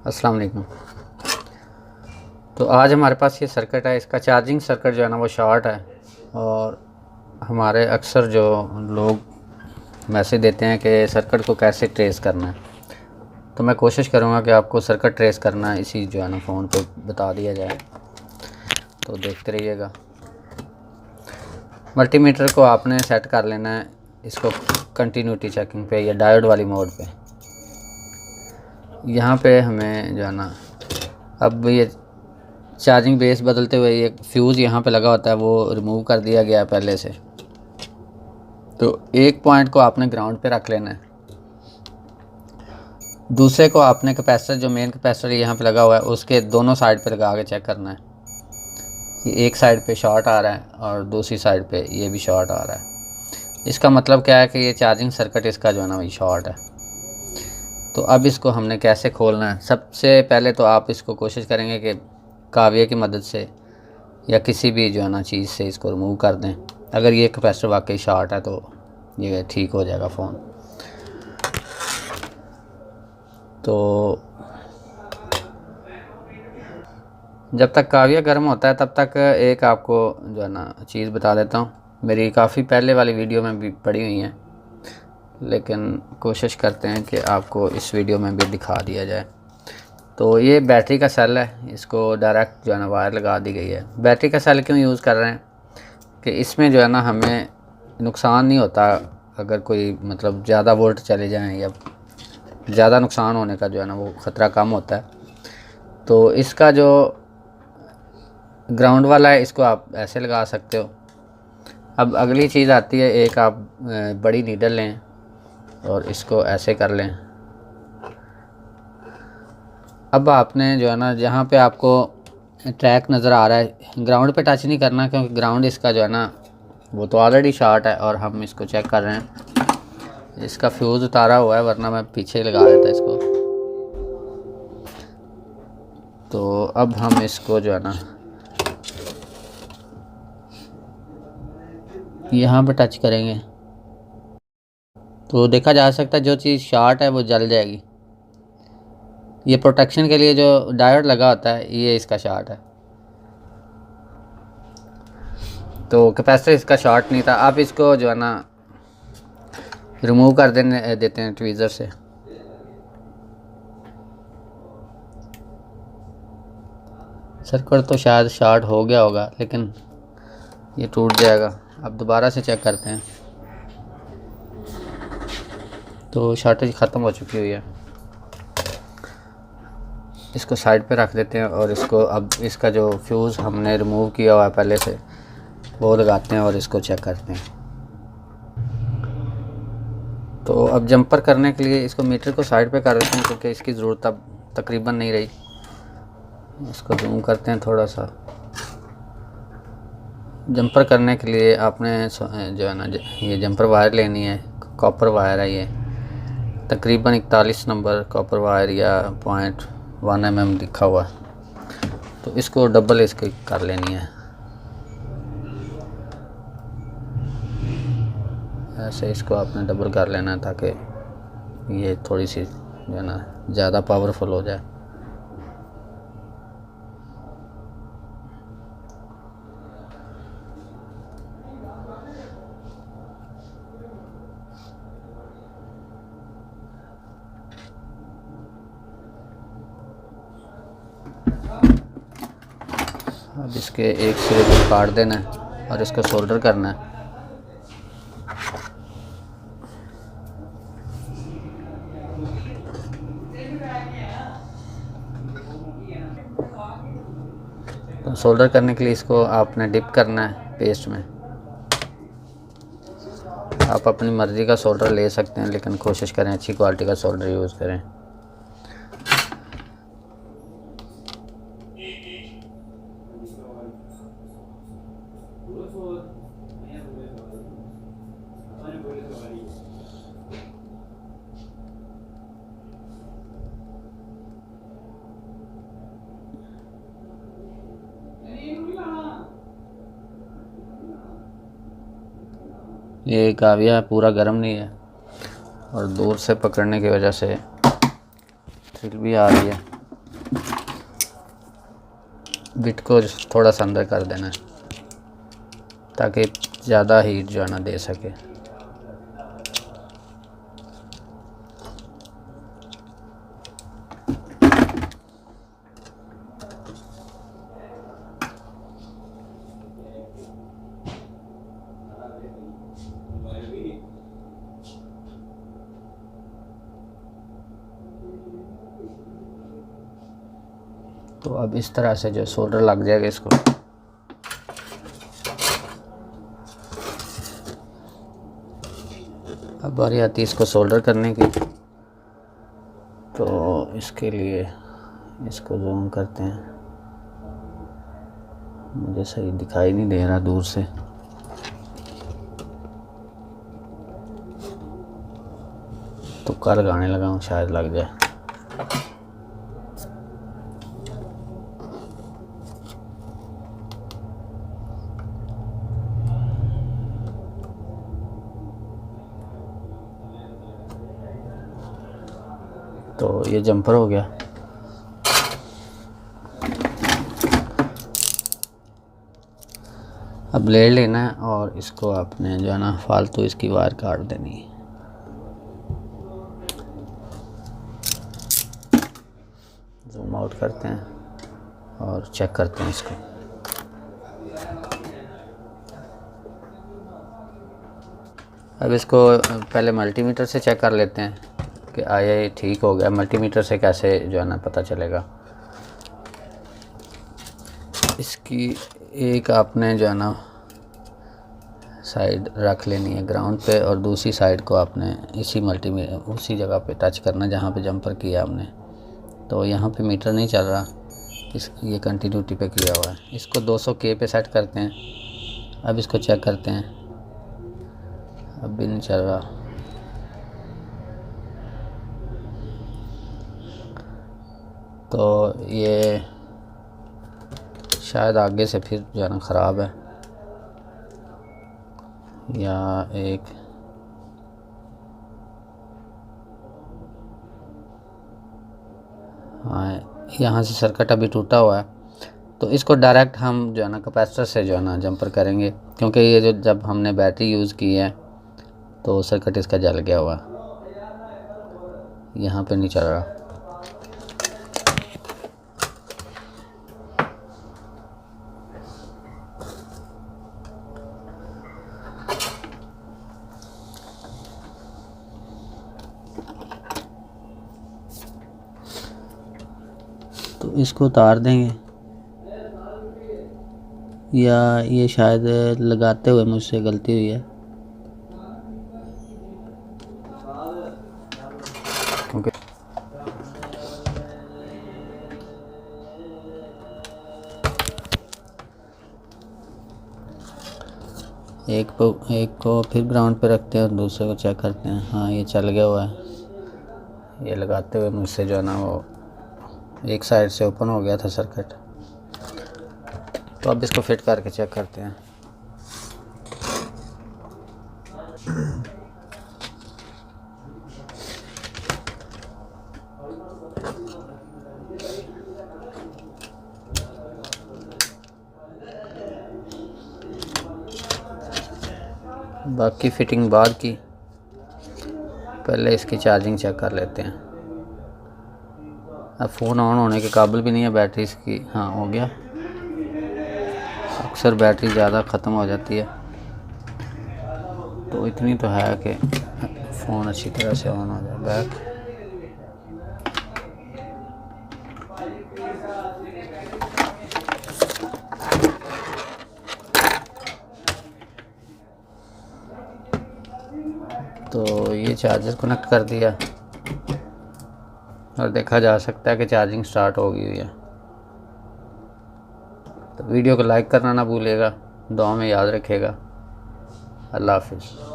अस्सलाम वालेकुम। तो आज हमारे पास ये सर्किट है, इसका चार्जिंग सर्किट जो है ना वो शॉर्ट है। और हमारे अक्सर जो लोग मैसेज देते हैं कि सर्किट को कैसे ट्रेस करना है, तो मैं कोशिश करूँगा कि आपको सर्किट ट्रेस करना है इसी जो है ना फ़ोन पे बता दिया जाए, तो देखते रहिएगा। मल्टीमीटर को आपने सेट कर लेना है, इसको कंटिन्यूटी चेकिंग पे या डायोड वाली मोड पे। यहाँ पे हमें जो है ना अब ये चार्जिंग बेस बदलते हुए ये फ्यूज़ यहाँ पे लगा होता है वो रिमूव कर दिया गया है पहले से। तो एक पॉइंट को आपने ग्राउंड पे रख लेना है, दूसरे को आपने कैपेसिटर जो मेन कैपेसिटर यहाँ पे लगा हुआ है उसके दोनों साइड पे लगा के चेक करना है। ये एक साइड पे शॉर्ट आ रहा है और दूसरी साइड पे ये भी शॉर्ट आ रहा है। इसका मतलब क्या है कि ये चार्जिंग सर्किट इसका जो है ना वही शॉर्ट है। तो अब इसको हमने कैसे खोलना है, सबसे पहले तो आप इसको कोशिश करेंगे कि काविये की मदद से या किसी भी जो है ना चीज़ से इसको रिमूव कर दें। अगर ये कैपेसिटर वाकई शॉर्ट है तो ये ठीक हो जाएगा फ़ोन। तो जब तक काविया गर्म होता है तब तक एक आपको जो है ना चीज़ बता देता हूँ, मेरी काफ़ी पहले वाली वीडियो में भी पड़ी हुई हैं, लेकिन कोशिश करते हैं कि आपको इस वीडियो में भी दिखा दिया जाए। तो ये बैटरी का सेल है, इसको डायरेक्ट जो है ना वायर लगा दी गई है। बैटरी का सेल क्यों यूज़ कर रहे हैं कि इसमें जो है ना हमें नुकसान नहीं होता, अगर कोई मतलब ज़्यादा वोल्ट चले जाएं या ज़्यादा नुकसान होने का जो है ना वो ख़तरा कम होता है। तो इसका जो ग्राउंड वाला है इसको आप ऐसे लगा सकते हो। अब अगली चीज़ आती है, एक आप बड़ी नीडल लें और इसको ऐसे कर लें। अब आपने जो है ना जहाँ पे आपको ट्रैक नज़र आ रहा है ग्राउंड पे टच नहीं करना, क्योंकि ग्राउंड इसका जो है ना वो तो ऑलरेडी शॉर्ट है और हम इसको चेक कर रहे हैं। इसका फ्यूज़ उतारा हुआ है, वरना मैं पीछे लगा देता इसको। तो अब हम इसको जो है ना यहाँ पे टच करेंगे तो देखा जा सकता है जो चीज़ शॉर्ट है वो जल जाएगी। ये प्रोटेक्शन के लिए जो डायोड लगा होता है ये इसका शॉर्ट है। तो कैपेसिटर इसका शॉर्ट नहीं था। आप इसको जो है ना रिमूव कर देते हैं ट्वीज़र से। सर्किट तो शायद शॉर्ट हो गया होगा, लेकिन ये टूट जाएगा। अब दोबारा से चेक करते हैं। तो शॉर्टेज ख़त्म हो चुकी हुई है। इसको साइड पे रख देते हैं और इसको अब इसका जो फ्यूज़ हमने रिमूव किया हुआ है पहले से वो लगाते हैं और इसको चेक करते हैं। तो अब जंपर करने के लिए इसको मीटर को साइड पे कर देते हैं, क्योंकि इसकी ज़रूरत अब तकरीबन नहीं रही। इसको जूम करते हैं थोड़ा सा। जंपर करने के लिए आपने जो है ना ये जंपर वायर लेनी है, कॉपर वायर है ये, तकरीबन 41 नंबर कॉपर वायर या 0.1 mm लिखा हुआ। तो इसको डबल इसकी कर लेनी है, ऐसे इसको आपने डबल कर लेना है ताकि ये थोड़ी सी जो है ना ज़्यादा पावरफुल हो जाए। अब इसके एक सिरे को काट देना है और इसको सोल्डर करना है। तो सोल्डर करने के लिए इसको आपने डिप करना है पेस्ट में। आप अपनी मर्ज़ी का सोल्डर ले सकते हैं, लेकिन कोशिश करें अच्छी क्वालिटी का सोल्डर यूज़ करें। ये काविया पूरा गर्म नहीं है और दूर से पकड़ने की वजह से थ्रिल भी आ रही है। बिट को थोड़ा सा अंदर कर देना है ताकि ज़्यादा हीट जो है ना दे सके। तो अब इस तरह से जो सोल्डर लग जाएगा इसको। अब बारी आती है इसको सोल्डर करने की। तो इसके लिए इसको जूम करते हैं, मुझे सही दिखाई नहीं दे रहा दूर से। तुक्का लगाने लगा हूँ, शायद लग जाए। तो ये जंपर हो गया। अब ब्लेड लेना है और इसको आपने जो है ना फालतू इसकी वायर काट देनी है। जूम आउट करते हैं और चेक करते हैं इसको। अब इसको पहले मल्टीमीटर से चेक कर लेते हैं कि आया ये ठीक हो गया। मल्टीमीटर से कैसे जो है ना पता चलेगा। इसकी एक आपने जो है ना साइड रख लेनी है ग्राउंड पे और दूसरी साइड को आपने इसी उसी जगह पे टच करना जहाँ पे जंपर किया हमने। तो यहाँ पे मीटर नहीं चल रहा, ये कंटिन्यूटी पे किया हुआ है। इसको 200 के पे सेट करते हैं। अब इसको चेक करते हैं, अब भी नहीं चल रहा। तो ये शायद आगे से फिर जो है ना ख़राब है, या एक हाँ यहाँ से सर्किट अभी टूटा हुआ है। तो इसको डायरेक्ट हम जो है ना कैपेसिटर से जो है ना जंपर करेंगे, क्योंकि ये जो जब हमने बैटरी यूज़ की है तो सर्किट इसका जल गया हुआ, यहाँ पे नहीं चल रहा। तो इसको उतार देंगे, या ये शायद लगाते हुए मुझसे गलती हुई है, क्योंकि एक को फिर ग्राउंड पे रखते हैं और दूसरे को चेक करते हैं। हाँ ये चल गया हुआ है। ये लगाते हुए मुझसे जो है ना वो एक साइड से ओपन हो गया था सर्किट। तो अब इसको फिट करके चेक करते हैं। बाकी फिटिंग बाद की, पहले इसकी चार्जिंग चेक कर लेते हैं। अब फ़ोन ऑन होने के काबिल भी नहीं है बैटरी इसकी। हाँ हो गया। अक्सर बैटरी ज़्यादा ख़त्म हो जाती है, तो इतनी तो है कि फ़ोन अच्छी तरह से ऑन हो जाए। बैक तो ये चार्जर कनेक्ट कर दिया और देखा जा सकता है कि चार्जिंग स्टार्ट हो गई हुई है। तो वीडियो को लाइक करना ना भूलिएगा, दुआ में याद रखिएगा। अल्लाह हाफिज़।